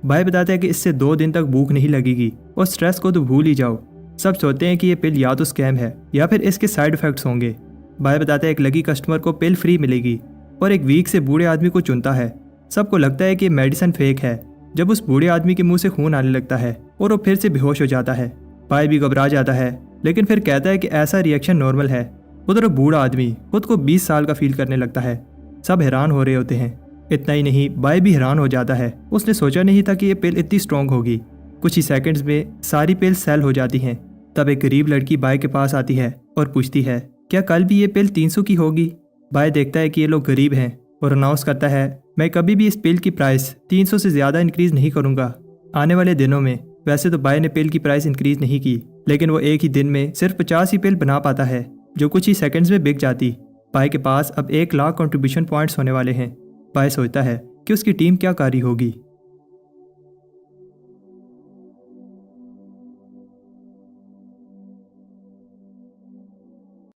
बाय बताता है कि इससे 2 दिन तक भूख नहीं लगेगी और स्ट्रेस को तो भूल ही जाओ। सब सोचते हैं कि ये पिल या तो स्कैम है या फिर इसके साइड इफेक्ट्स होंगे। बाय बताता है एक लकी कस्टमर को पिल फ्री मिलेगी और एक वीक से बूढ़े आदमी को चुनता है। सबको लगता है कि मेडिसिन फेक है जब उस बूढ़े आदमी के मुंह से खून आने लगता है और वो फिर से बेहोश हो जाता है। बाय भी घबरा जाता है लेकिन फिर कहता है कि ऐसा रिएक्शन नॉर्मल है। उधर बूढ़ा आदमी खुद को 20 साल का फील करने लगता है। सब हैरान हो रहे होते हैं। इतना ही नहीं, बाय भी हैरान हो जाता है। उसने सोचा नहीं था कि ये पिल इतनी स्ट्रॉन्ग होगी। कुछ ही सेकंड्स में सारी पिल सेल हो जाती हैं। तब एक गरीब लड़की बाय के पास आती है और पूछती है क्या कल भी ये पिल 300 की होगी। बाय देखता है कि ये लोग गरीब हैं और अनाउंस करता है मैं कभी भी इस पिल की प्राइस 300 से ज़्यादा इंक्रीज़ नहीं करूँगा आने वाले दिनों में। वैसे तो बाय ने पिल की प्राइस इंक्रीज़ नहीं की, लेकिन वो एक ही दिन में सिर्फ 50 ही पिल बना पाता है जो कुछ ही सेकंड्स में बिक जाती। बाय के पास अब 1 लाख कंट्रीब्यूशन पॉइंट्स होने वाले हैं। बाय सोचता है कि उसकी टीम क्या कारी होगी।